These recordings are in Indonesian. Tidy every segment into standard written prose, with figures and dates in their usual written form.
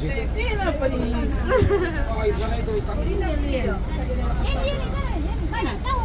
situ. Oh, itu sana itu ikan. Ini mana? Tahu.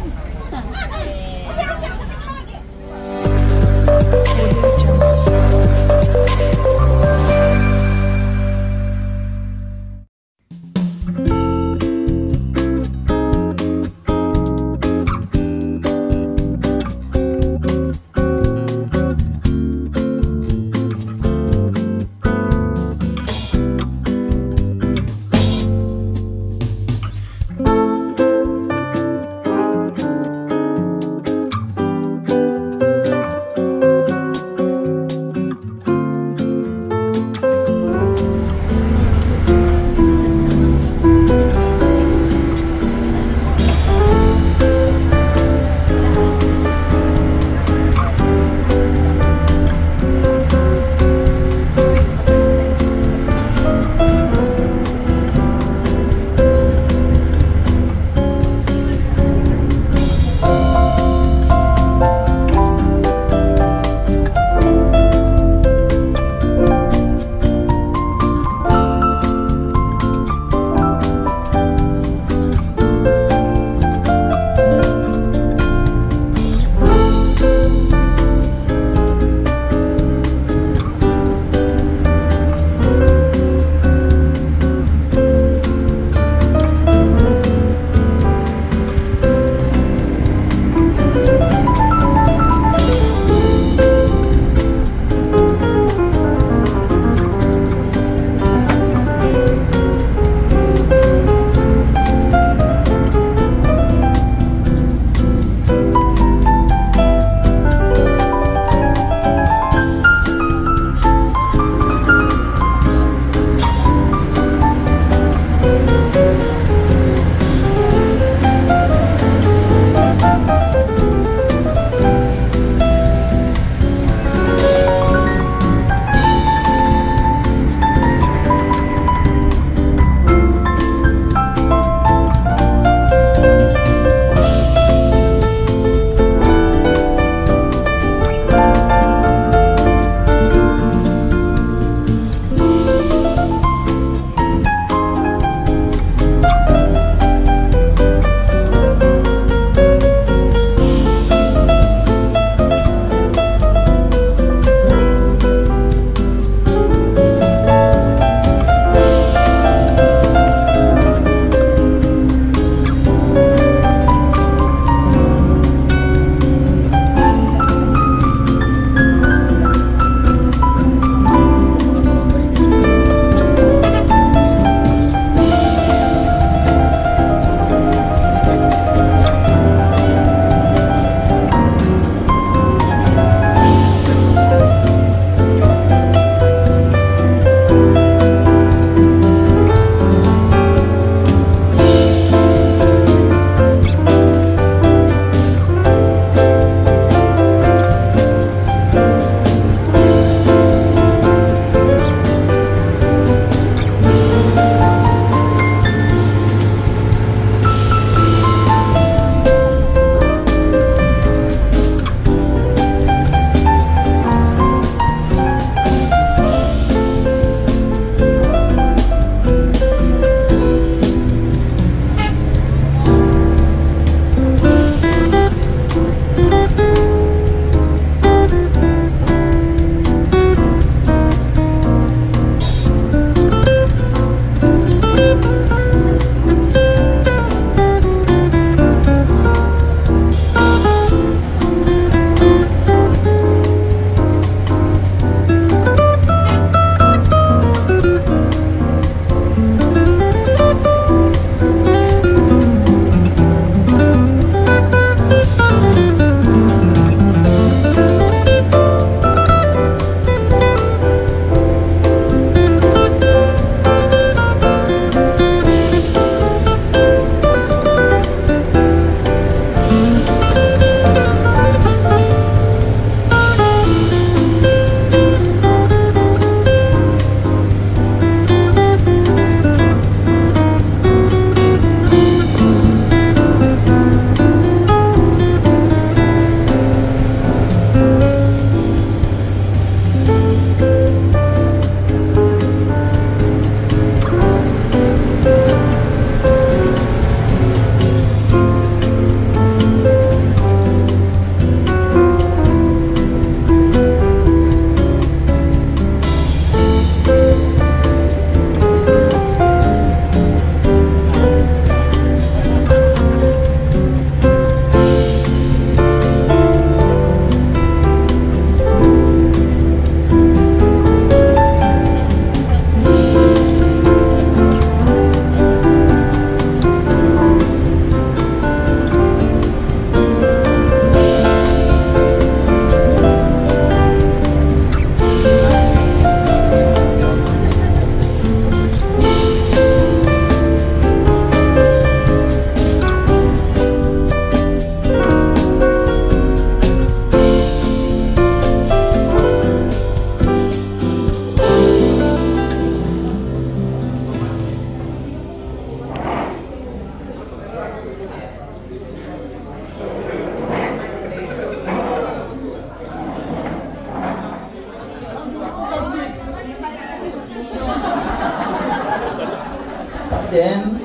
Jen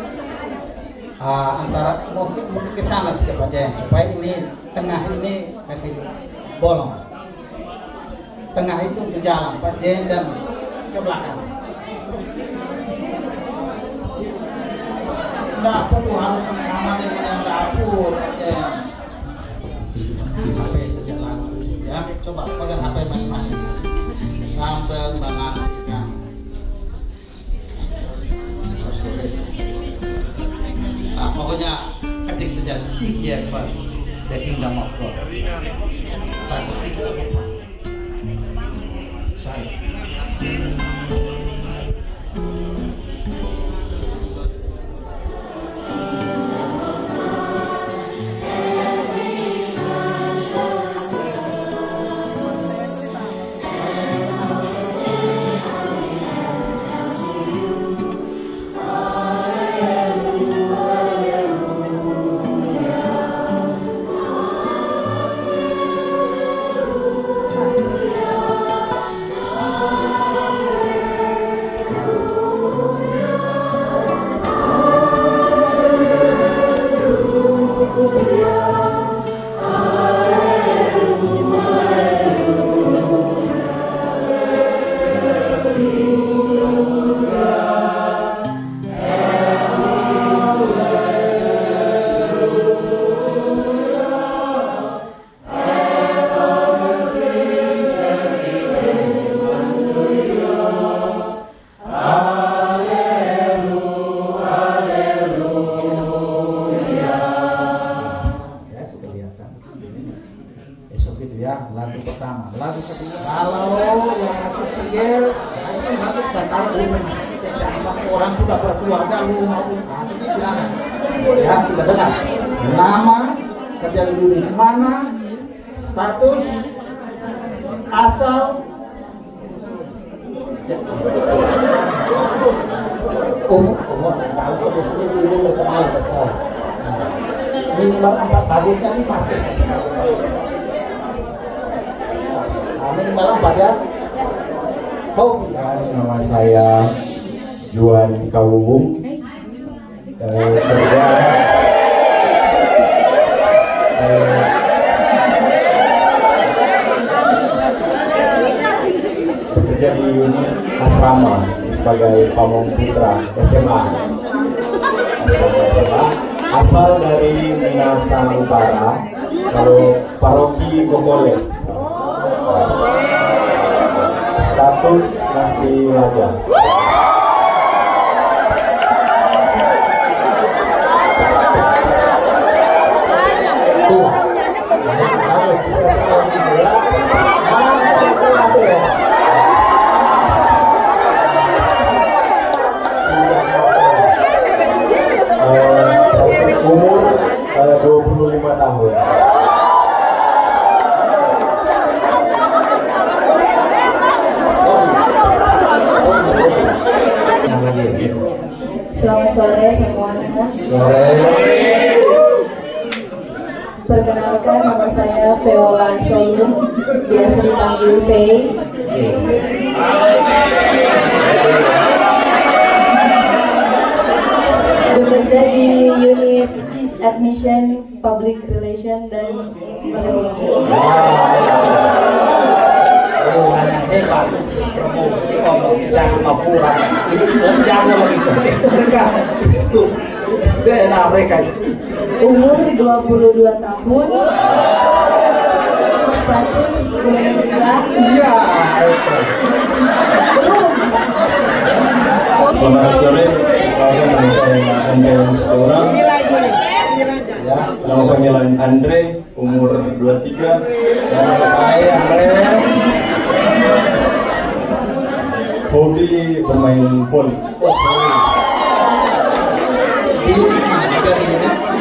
antara mungkin ke sana sih Pak Jen, supaya ini tengah ini kasih bolong, tengah itu ke jalan Pak Jen dan ke belakang. Dapur tuh harus sama dengan yang dapur Pak Jen. HP sejak lagu ya, coba pegang HP masing-masing sambil menantikan. Nah, pokoknya ketik saja seek ye first the kingdom of God. Saya. Lagu pertama, lagu kedua kalau yang masih single itu bagus, dan kalau belum sampai orang sudah berkeluarga lu maupun silakan ya, kita dengar nama, kerja di mana, status, asal ya. Tahu biasanya dulu mereka malu ke sekolah minimal 4 budgetnya 5 sih. Minimal 4 ya. Nama saya Juan Kawubung, bekerja di asrama sebagai pamong putra SMA. Asal dari Minahasa Utara, kalau paroki Gogole. Status masih lajang. Umur 25 tahun. Selamat sore semuanya. Sore. Perkenalkan, nama saya Veolan Solum, biasa dipanggil Vei. Bekerja di unit Admission, Public Relation dan Marketing. Hebat, promosi ngomong jangan mau pulang. Ini lebih jago lagi itu mereka. Itu daerah mereka. Umur 22 tahun. Status belum menikah. Iya. Belum. Selamat sore, nama saya Andre Stora. Ya, nama panggilan Andre, umur 23. Hai Andre. Hobi bermain volley.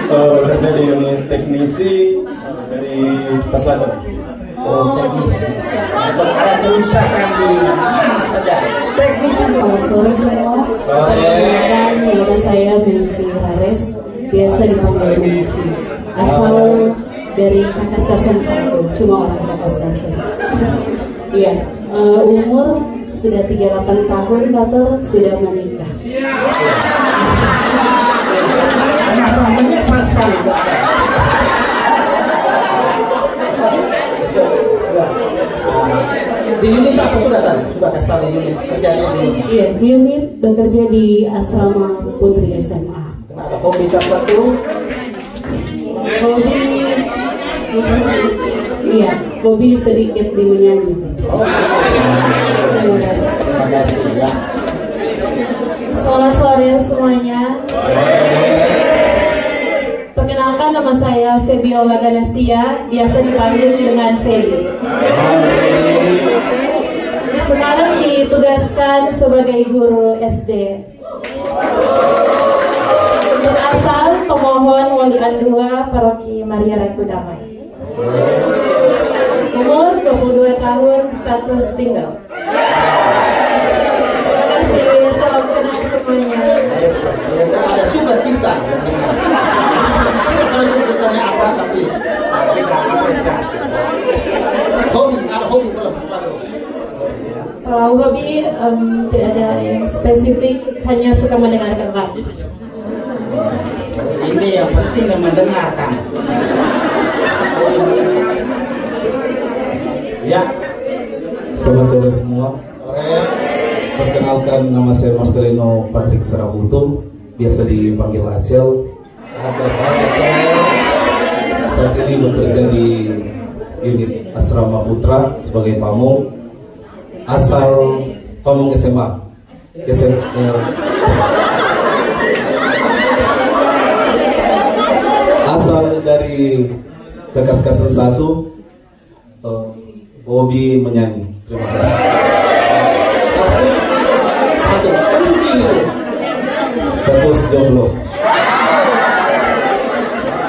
Bekerja di unit teknisi dari Paslatan. Oh, teknisi. Ada kerusakan di mana saja. Teknisi. Selamat sore semua. Perkenalkan, nama saya Melvi Rares, biasa dipanggil Melvi. Asal dari Kakas Kasem 1, cuma orang Kakas Kasem. Iya, umur sudah 38 tahun, kantor sudah menikah. sekali. Di unit apa sudah tadi? Sudah kasih tahu di unit kerjanya di unit. Iya, unit bekerja di asrama Putri SMA. Kenapa hobi tertentu? Hobi, iya, hobi sedikit di menyanyi. Oh, terima kasih ya. Selamat sore semuanya. Perkenalkan, nama saya Febiola Ganasia, biasa dipanggil dengan Febi. Sekarang ditugaskan sebagai guru SD. Berasal pemohon walian 2 Paroki Maria Ratu Damai. Umur 22 tahun, status single. Terima kasih, salam kenal semuanya. Ada suka cinta. Tidak tahu ceritanya apa, tapi kita apresiasi. Hobi, ada hobi belum? Kalau hobi tidak ada yang spesifik, hanya suka mendengarkan lagu. Ini yang penting yang mendengarkan. Ya. Selamat sore semua. Sore. Perkenalkan, nama saya Marcelino Patrick Sarabuto, biasa dipanggil Acel. Saat ini bekerja di unit Asrama Putra sebagai pamong. Asal pamong SMA. Asal dari Kekaskasan 1. Hobi menyanyi. Terima kasih. Status jomblo.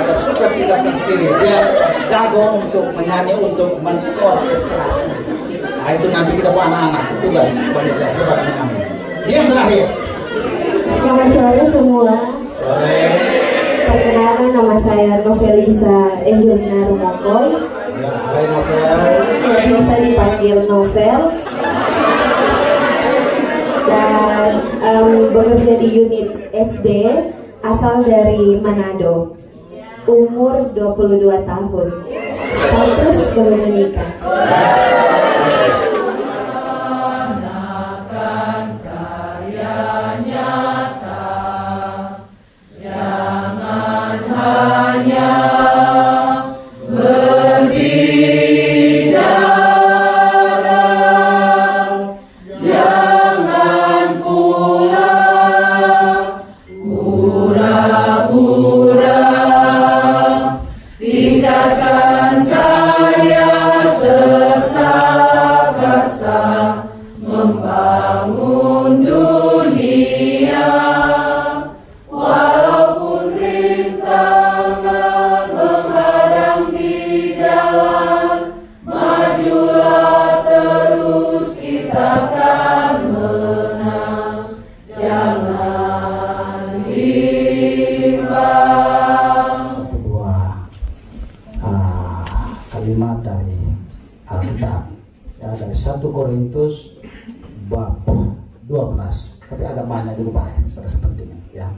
Ada suka cita tersendiri. Dia jago untuk menyanyi, untuk mengorkestrasi. Nah itu nanti kita buat anak-anak tugas menyanyi. Yang terakhir. Selamat sore semua. Sore. Perkenalkan, nama saya Novelisa Angelina Rumokoy. Ya, hai Novel. Bisa dipanggil Novel. Dan bekerja di unit SD, asal dari Manado. Umur 22 tahun. Status belum menikah. Kalimat dari Alkitab ya, dari 1 Korintus bab 12, tapi agak banyak juga Pak, secara sepenting ya.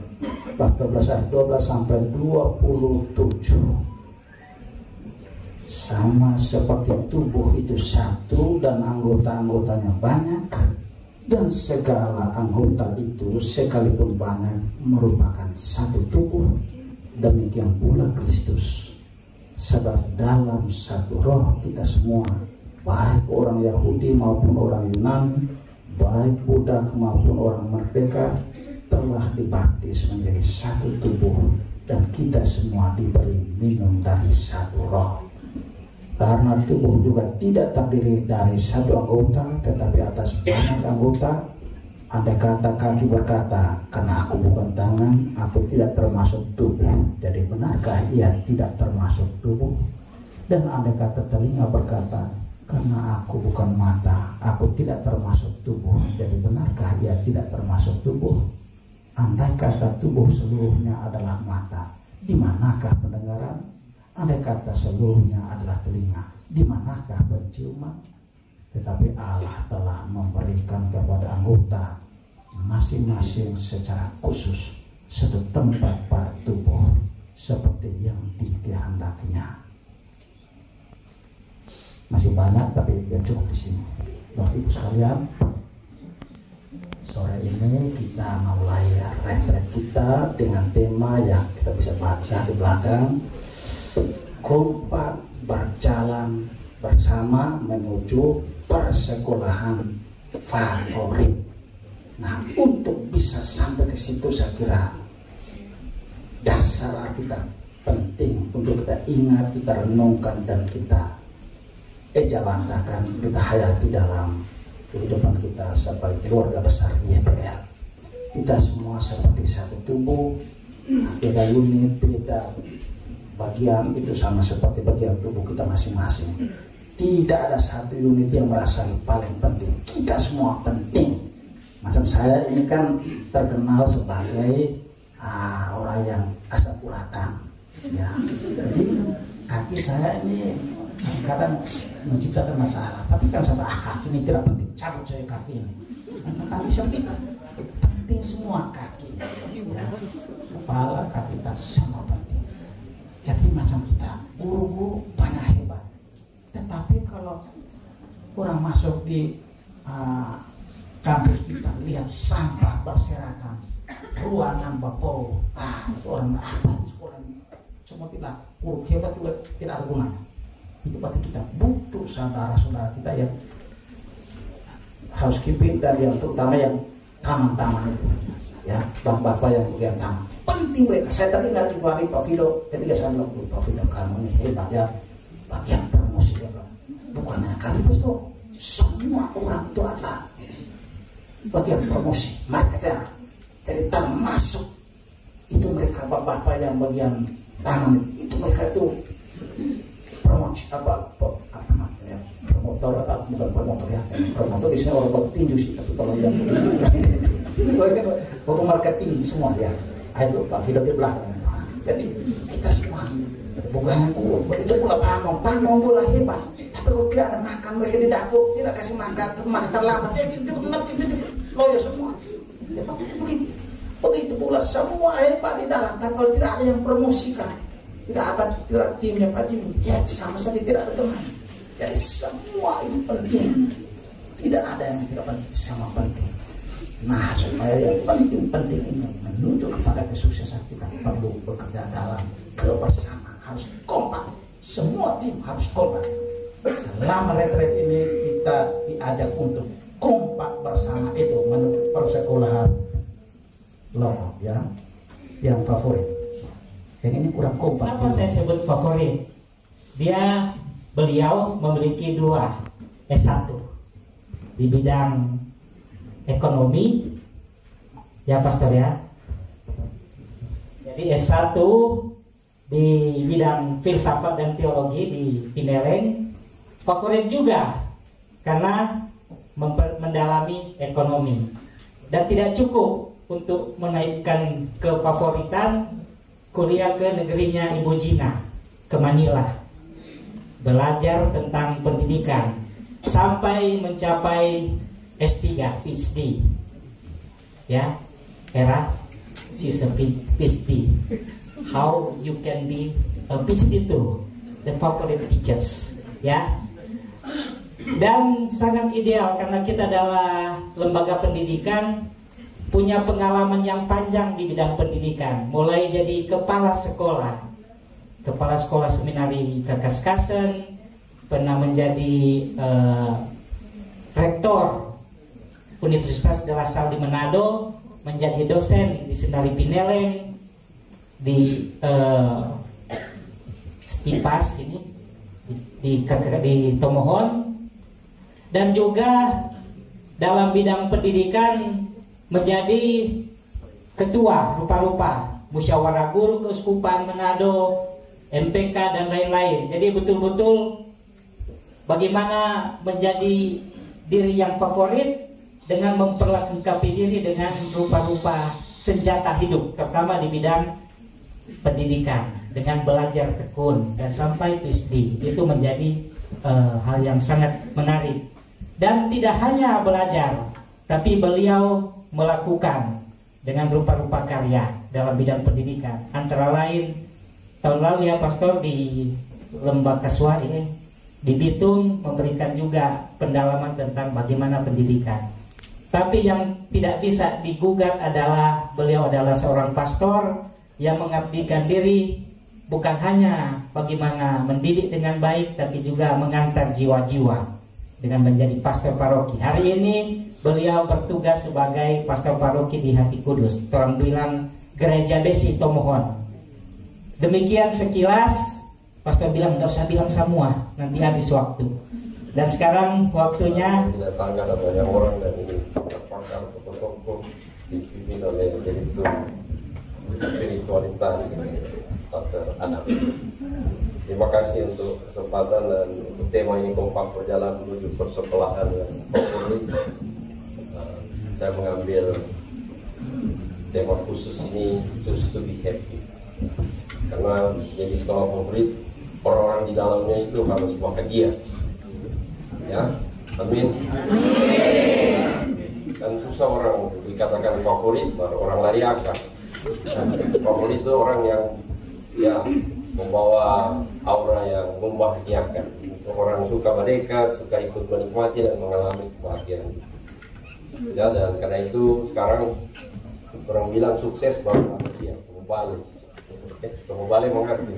Bab 12 ayat 12 sampai 27. Sama seperti tubuh itu satu dan anggota-anggotanya banyak, dan segala anggota itu sekalipun banyak merupakan satu tubuh, demikian pula Kristus. Sebab dalam satu roh kita semua, baik orang Yahudi maupun orang Yunani, baik budak maupun orang merdeka, telah dibaptis menjadi satu tubuh, dan kita semua diberi minum dari satu roh. Karena tubuh juga tidak terdiri dari satu anggota, tetapi atas banyak anggota. Andai kata kaki berkata, karena aku bukan tangan, aku tidak termasuk tubuh, jadi benarkah ia tidak termasuk tubuh? Dan andai kata telinga berkata, karena aku bukan mata, aku tidak termasuk tubuh, jadi benarkah ia tidak termasuk tubuh? Andai kata tubuh seluruhnya adalah mata, di manakah pendengaran? Andai kata seluruhnya adalah telinga, di manakah penciuman? Tetapi Allah telah memberikan kepada anggota masing-masing secara khusus satu tempat pada tubuh, seperti yang dikehendakinya. Masih banyak tapi biar cukup di sini. Bapak Ibu sekalian, sore ini kita mulai retret kita dengan tema yang kita bisa baca di belakang, kompak berjalan bersama menuju persekolahan favorit. Nah, untuk bisa sampai ke situ saya kira dasar kita penting untuk kita ingat, kita renungkan dan kita jalankan, kita hayati dalam kehidupan kita sebagai keluarga besar YPR. Kita semua seperti satu tubuh, beda unit, beda bagian, itu sama seperti bagian tubuh kita masing-masing. Tidak ada satu unit yang merasa paling penting. Kita semua penting. Macam saya ini kan terkenal sebagai orang yang asap uratan, ya. Jadi kaki saya ini kadang menciptakan masalah. Tapi kan sampai kaki ini tidak penting. Cabut saya kaki ini. Kan bisa kita penting semua kaki, ya. Kepala, kaki, tak semua penting. Jadi macam kita guru-guru banyak hebat. Tetapi kalau orang masuk di kampus kita lihat sampah berserakan, ruangan bapau, itu orang apa di sekolah ini semua tidak guru hebat juga tidak ada gunanya. Itu berarti kita butuh saudara-saudara kita yang housekeeping dan yang terutama yang taman-taman itu, ya, bapak-bapak yang bagian taman. Penting mereka. Saya tadi nggak dituari Pak Fido ketika saya bilang, Pak Fido kamu ini hebat ya, bagian promosi dia bilang. Bukannya kali itu semua orang itu adalah bagian promosi marketer. Jadi termasuk itu mereka bapak-bapak yang bagian taman itu mereka itu promosi apa namanya, promotor atau bukan promotor ya, promotor di sini orang bertinju sih, tapi kalau yang itu marketing semua ya. Itu Pak Fido di belakang. Jadi kita semua bukan itu pula pamong bola hebat. Tapi kalau tidak ada makan mereka di dapur, tidak kasih makan terlambat, itu juga kita loyo semua. Itu begitu pula semua hebat di dalam. Tapi kalau tidak ada yang promosikan, tidak timnya Pak Jim, ya sama saja tidak ada teman. Jadi semua itu penting. Tidak ada yang tidak penting, sama penting. Nah, supaya yang penting ini menuju kepada kesuksesan kita perlu bekerja dalam kebersamaan, harus kompak. Semua tim harus kompak. Selama retret ini kita diajak untuk kompak bersama itu menuju persekolahan lokal yang favorit. Yang ini kurang kompak. Kenapa saya sebut favorit? Beliau memiliki 2 S1 di bidang ekonomi, ya Pastor ya. Jadi S1 di bidang filsafat dan teologi di Pineleng, favorit juga karena mendalami ekonomi. Dan tidak cukup untuk menaikkan kefavoritan, kuliah ke negerinya Ibu Gina, ke Manila, belajar tentang pendidikan sampai mencapai S3, PhD, ya, era she's a PhD. How you can be a PhD too, the favorite teachers, ya. Dan sangat ideal karena kita adalah lembaga pendidikan, punya pengalaman yang panjang di bidang pendidikan, mulai jadi kepala sekolah seminari Kakaskasen, pernah menjadi rektor Universitas De La Salle di Manado, menjadi dosen di Seminari Pineleng, di IPAS ini di Tomohon, dan juga dalam bidang pendidikan menjadi ketua rupa-rupa musyawarah guru keuskupan Manado, MPK dan lain-lain. Jadi betul-betul bagaimana menjadi diri yang favorit dengan memperlengkapi diri dengan rupa-rupa senjata hidup, terutama di bidang pendidikan, dengan belajar tekun dan sampai PhD. Itu menjadi hal yang sangat menarik. Dan tidak hanya belajar, tapi beliau melakukan dengan rupa-rupa karya dalam bidang pendidikan. Antara lain tahun lalu ya Pastor di Lembah Kasuari di Bitung memberikan juga pendalaman tentang bagaimana pendidikan. Tapi yang tidak bisa digugat adalah beliau adalah seorang pastor yang mengabdikan diri bukan hanya bagaimana mendidik dengan baik, tapi juga mengantar jiwa-jiwa dengan menjadi pastor paroki. Hari ini beliau bertugas sebagai pastor paroki di Hati Kudus. Orang bilang Gereja Besi Tomohon. Demikian sekilas, pastor bilang nggak usah bilang semua, nanti habis waktu. Dan sekarang waktunya. Tidak sangat ada banyak orang dan ini pakar tokoh-tokoh dipimpin oleh direktur spiritualitas ini, Dr. Anam. Terima kasih untuk kesempatan dan untuk tema ini kompak berjalan menuju persekolahan yang favorit. Saya mengambil tema khusus ini Choose to be Happy, karena jadi sekolah favorit orang-orang di dalamnya itu harus bahagia. Ya, amin. Kan susah orang dikatakan favorit, baru orang lari akan. Favorit itu orang yang ya membawa aura yang membahagiakan. Orang suka mendekat, suka ikut menikmati dan mengalami kebahagiaan. Ya, dan karena itu sekarang orang bilang sukses baru bahagia. Kembali mengerti.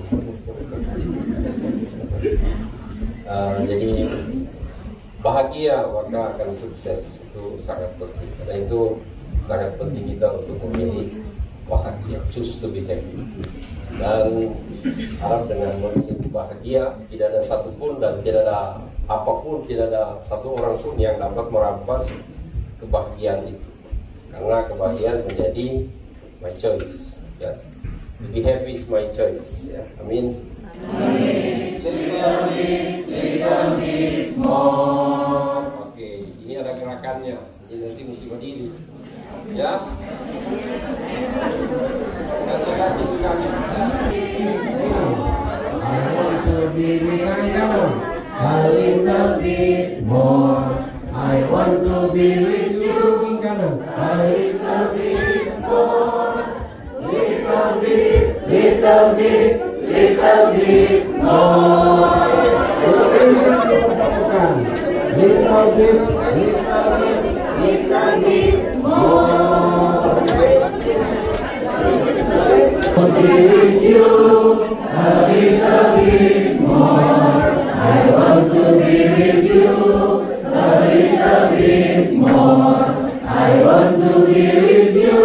Jadi bahagia maka akan sukses, itu sangat penting. Karena itu sangat penting kita untuk memilih bahagia, choose to be happy. Dan harap dengan memilih bahagia tidak ada satupun dan tidak ada apapun, tidak ada satu orang pun yang dapat merampas kebahagiaan itu. Karena kebahagiaan menjadi my choice. Ya. To be happy is my choice. Ya. Amin. Oke, ini ada gerakannya. Jadi nanti mesti berdiri. Ya. Ganti-ganti susahnya. I want to be with you a little bit more. I want to be with you a little bit more. Little bit, little bit, little bit more. Little bit, little bit, little bit more. To be with you a little bit more. I want to be with you a little bit more. I want to be with you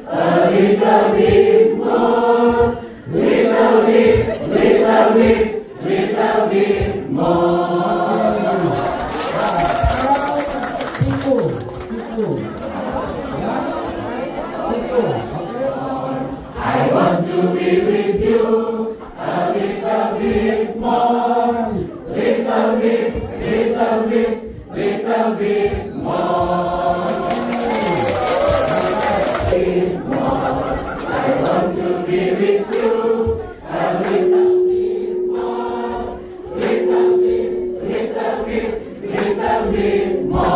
a little bit more. Little bit, little bit, little bit more. I want to be with you a little bit more. Little bit, little bit, little bit more. I want to be with you a little bit more. Little bit, little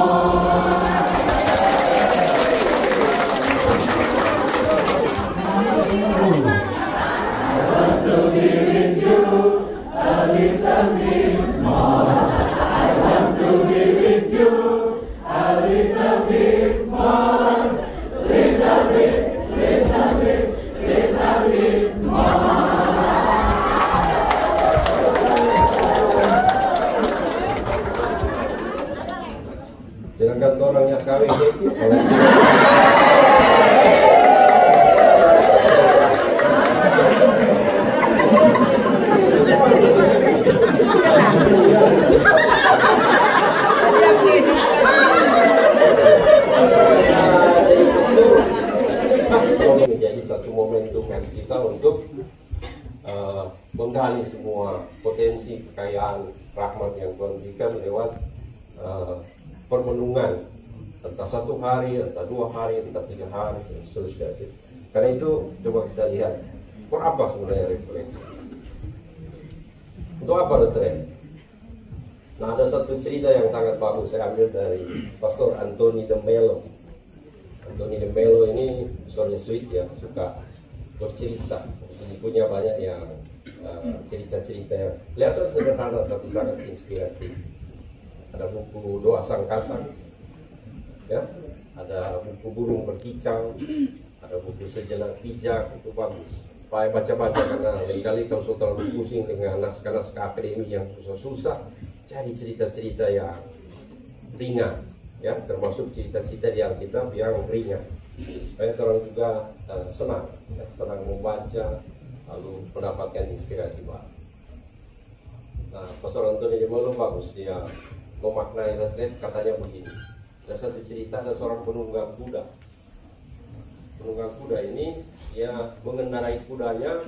bit, little bit more. Sedangkan orangnya kawin itu menjadi satu momentum yang kita untuk menggali semua potensi kekayaan rahmat yang Tuhan berikan lewat permenungan, entah 1 hari, entah 2 hari, entah 3 hari, dan seterusnya. Karena itu coba kita lihat, untuk apa sebenarnya refleksi? Untuk apa ada tren? Nah, ada satu cerita yang sangat bagus saya ambil dari Pastor Anthony de Mello. Anthony de Mello ini seorang Yesuit ya, suka bercerita. Bukunya banyak yang cerita-cerita yang kelihatan sederhana tapi sangat inspiratif. Ada buku Doa Sangkatan, ya, ada buku Burung Berkicau, ada buku Sejenak Pijak, itu bagus. Baca-baca karena lain-kali kalau sudah terlalu pusing dengan naskah-naskah akademik yang susah-susah, cari cerita-cerita yang ringan, ya, termasuk cerita-cerita di Alkitab yang ringan. Banyak orang juga senang membaca, lalu mendapatkan inspirasi baru. Nah, Pastor Antoni de Mello bagus, dia memaknai retret, katanya begini. Ada satu cerita, ada seorang penunggang kuda. Penunggang kuda ini dia mengendarai kudanya,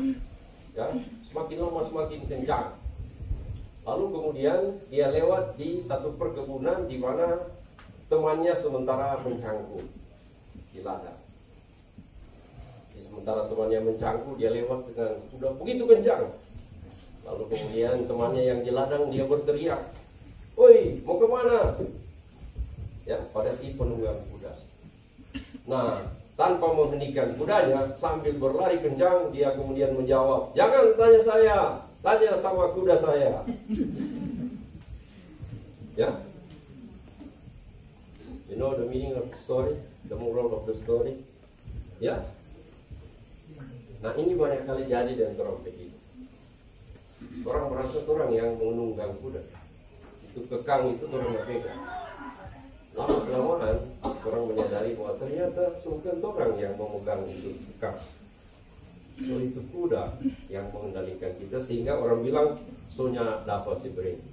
ya, semakin lama semakin kencang. Lalu kemudian dia lewat di satu perkebunan di mana temannya sementara mencangkul di ladang. Sementara temannya mencangkul, dia lewat dengan kuda begitu kencang. Lalu kemudian temannya yang di ladang, dia berteriak, "Woi, mau kemana?" Ya, pada si penunggang kuda. Nah, tanpa menghentikan kudanya, sambil berlari kencang, dia kemudian menjawab, "Jangan tanya saya, tanya sama kuda saya." Ya, you know the meaning of the story, the moral of the story. Ya. Nah, ini banyak kali jadi dan orang begitu. Orang merasa orang yang menunggang kuda itu kekang, itu orang pegang. Lama kelamaan orang menyadari bahwa ternyata bukan orang yang memegang itu kekang. So itu kuda yang mengendalikan kita, sehingga orang bilang sonya dapat si berhenti.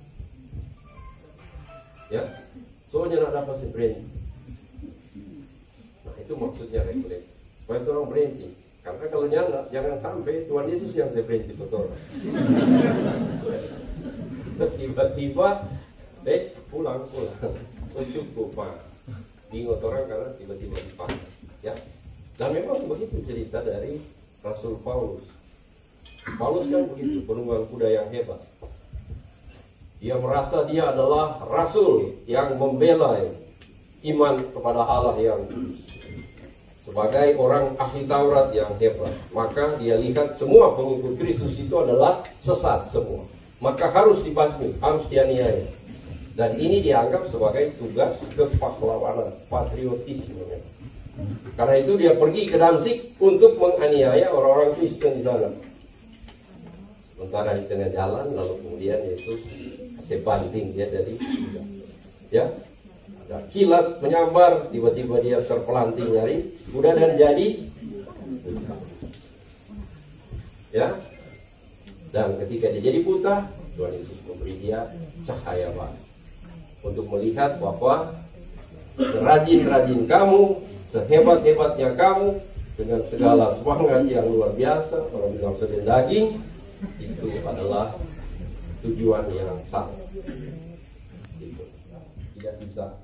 Ya, sonya dapat si berhenti. Nah, itu maksudnya refleks. Supaya orang berhenti. Karena kalau nyala, jangan sampai Tuhan Yesus yang saya berhenti betul. Tiba-tiba, pulang. So cukup, Pak. Bingung orang karena tiba-tiba dipanggil. Ya. Dan memang begitu cerita dari Rasul Paulus. Paulus kan begitu, penunggang kuda yang hebat. Dia merasa dia adalah rasul yang membela iman kepada Allah yang kudus. Sebagai orang ahli Taurat yang hebat, maka dia lihat semua pengikut Kristus itu adalah sesat semua. Maka harus dibasmi, harus dianiaya. Dan ini dianggap sebagai tugas kepahlawanan, patriotisme. Karena itu dia pergi ke Damsik untuk menganiaya orang-orang Kristen di sana. Sementara di tengah jalan, lalu kemudian Yesus kasih banting dia dari kuda. Ya, ada kilat menyambar, tiba-tiba dia terpelanting dari kuda dan jadi buta. Ya, dan ketika dia jadi buta, Tuhan Yesus memberi dia cahaya baru untuk melihat bahwa serajin-rajin kamu, sehebat-hebatnya kamu, dengan segala semangat yang luar biasa, orang bilang sudah daging, itu adalah tujuan yang sama. Itu tidak bisa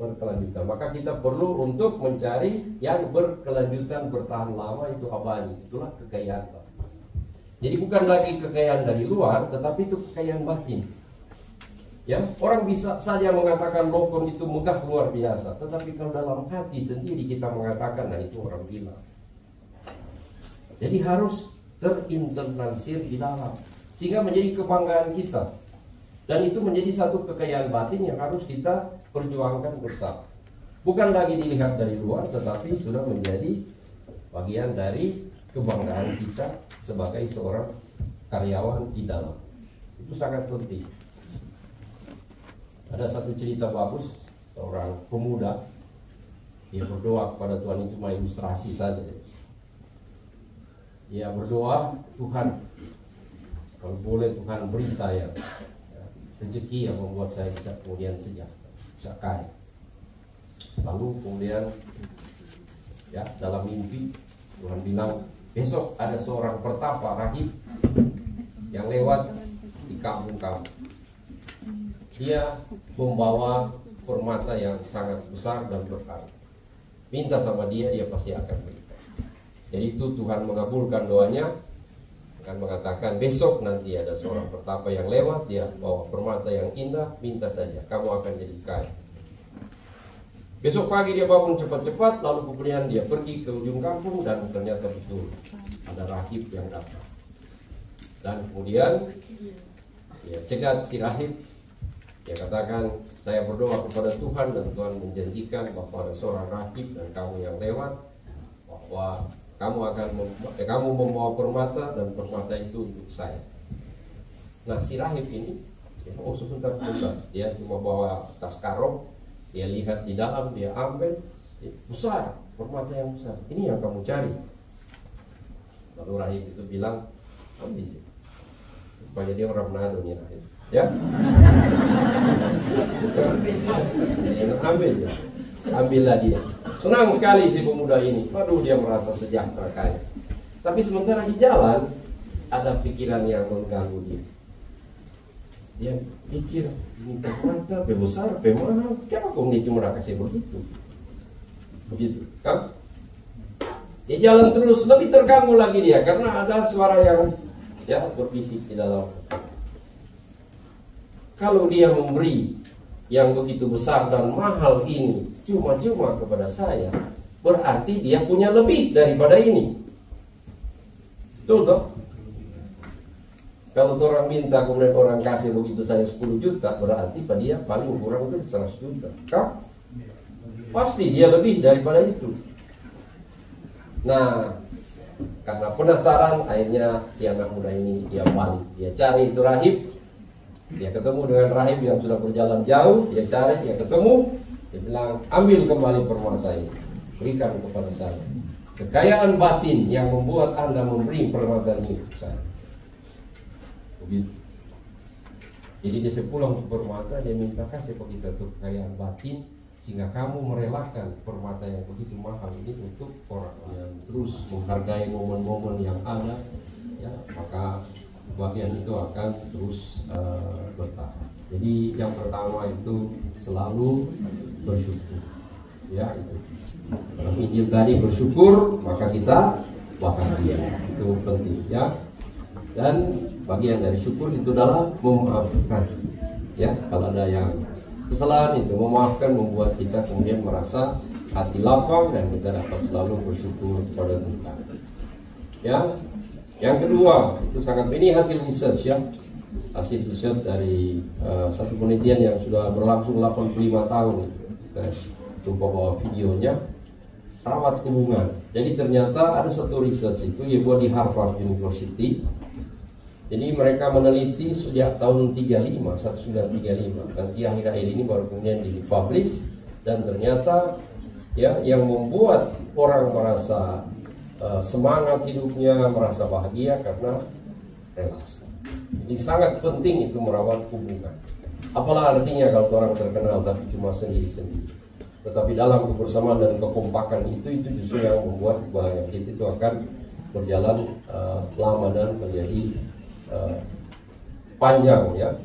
berkelanjutan. Maka kita perlu untuk mencari yang berkelanjutan, bertahan lama, itu abadi. Itulah kekayaan. Jadi bukan lagi kekayaan dari luar, tetapi itu kekayaan batin. Ya, orang bisa saja mengatakan lokum itu megah luar biasa, tetapi kalau dalam hati sendiri kita mengatakan, nah itu orang gila. Jadi harus terinternalisir di dalam, sehingga menjadi kebanggaan kita. Dan itu menjadi satu kekayaan batin yang harus kita perjuangkan bersama. Bukan lagi dilihat dari luar, tetapi sudah menjadi bagian dari kebanggaan kita sebagai seorang karyawan di dalam. Itu sangat penting. Ada satu cerita bagus, seorang pemuda, dia berdoa kepada Tuhan, itu cuma ilustrasi saja. Dia berdoa, Tuhan, kalau boleh Tuhan beri saya rezeki yang membuat saya bisa kemudian sejahtera, bisa kaya. Lalu kemudian ya dalam mimpi Tuhan bilang, besok ada seorang pertapa rahib yang lewat di kampung kamu. Dia membawa permata yang sangat besar dan berharga. Minta sama dia, dia pasti akan berikan. Jadi itu Tuhan mengabulkan doanya, akan mengatakan besok nanti ada seorang pertapa yang lewat, dia bawa permata yang indah, minta saja, kamu akan jadi kaya. Besok pagi dia bangun cepat-cepat, lalu kemudian dia pergi ke ujung kampung dan ternyata betul ada rahib yang datang. Dan kemudian dia cegat si rahib. Dia katakan, saya berdoa kepada Tuhan dan Tuhan menjanjikan bahwa ada seorang rahib dan kamu yang lewat, bahwa kamu membawa permata dan permata itu untuk saya. Nah, si rahib ini, oh sebentar, dia cuma bawa tas karung. Dia lihat di dalam, dia ambil, besar, permata yang besar. Ini yang kamu cari. Lalu rahib itu bilang, ambil. Supaya dia orang Manado nih rahib. Ya, ambillah dia. Senang sekali si pemuda ini. Waduh, dia merasa sejahtera kaya. Tapi sementara di jalan ada pikiran yang mengganggu dia. Dia pikir, ini permata, besar, mahal, kenapa kau ini cuma kasih begitu? Begitu, kan? Dia jalan terus, lebih terganggu lagi dia, karena ada suara yang berbisik di dalam. Kalau dia memberi yang begitu besar dan mahal ini cuma-cuma kepada saya, berarti dia punya lebih daripada ini. Betul toh? Kalau orang minta kemudian orang kasih begitu saya 10 juta, berarti pada dia paling kurang itu 100 juta. Kan? Pasti dia lebih daripada itu. Nah, karena penasaran, akhirnya si anak muda ini dia balik. Dia cari itu rahib. Dia ketemu dengan rahib yang sudah berjalan jauh. Dia cari, dia ketemu. Dia bilang, ambil kembali permata ini, berikan kepada saya. Kekayaan batin yang membuat Anda memberi permata ini ke saya. Begitu. Jadi dia sepulang ke permata, dia minta kasih kita tuh kekayaan batin, sehingga kamu merelakan permata yang begitu mahal ini untuk orang yang terus menghargai momen-momen yang ada, ya, maka bagian itu akan terus bertahan. Jadi yang pertama itu selalu bersyukur, ya itu. Dalam Injil tadi bersyukur, maka kita bahagia, itu penting, ya. Dan bagian dari syukur itu adalah memaafkan, ya. Kalau ada yang kesalahan itu memaafkan, membuat kita kemudian merasa hati lapang dan kita dapat selalu bersyukur kepada Tuhan. Ya, yang kedua itu sangat, ini hasil research, ya, hasil research dari satu penelitian yang sudah berlangsung 85 tahun. Kita coba bawa videonya, rawat hubungan. Jadi ternyata ada satu research itu yang buat di Harvard University. Jadi mereka meneliti sejak tahun 1935, nanti akhir-akhir ini baru kemudian dipublish, dan ternyata ya yang membuat orang merasa semangat hidupnya, merasa bahagia karena relasi. Jadi sangat penting itu merawat hubungan. Apalah artinya kalau orang terkenal tapi cuma sendiri-sendiri. Tetapi dalam kebersamaan dan kekompakan itu justru yang membuat hubungan kita itu akan berjalan lama dan menjadi panjang, ya.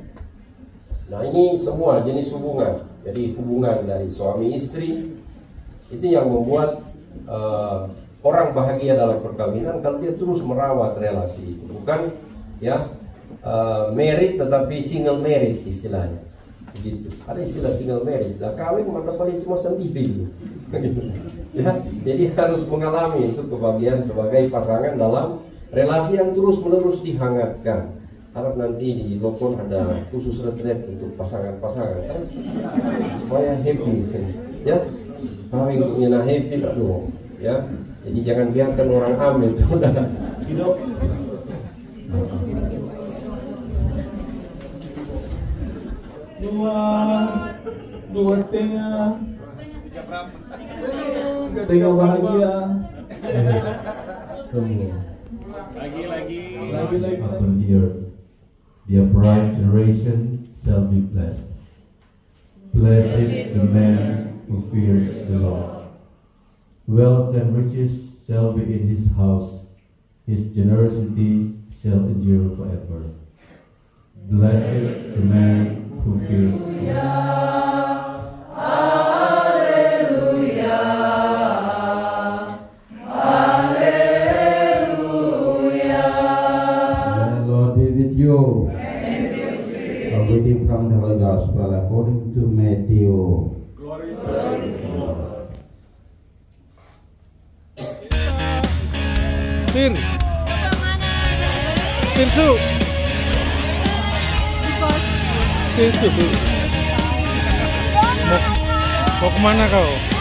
Nah, ini semua jenis hubungan. Jadi hubungan dari suami istri itu yang membuat orang bahagia dalam perkawinan kalau dia terus merawat relasi itu. Bukan ya married tetapi single married istilahnya. Begitu. Ada istilah single married. Lah kawin mana paling cuma sendiri. Ya, jadi harus mengalami itu kebahagiaan sebagai pasangan dalam relasi yang terus-menerus dihangatkan. Harap nanti di Lokon ada khusus retret untuk pasangan-pasangan supaya happy, ya. Kawin punya happy dong, ya. Jadi jangan biarkan orang ambil itu udah hidup. Dua setengah bahagia. Lagi. Upon the earth, the upright generation shall be blessed. Blessed the man who fears the Lord. Wealth and riches shall be in his house. His generosity shall endure forever. Blessed the man who fears the Lord. Reading from the Holy Gospel according to Matthew. Glory to Tirsu. Tirsu. Mau kemana kau?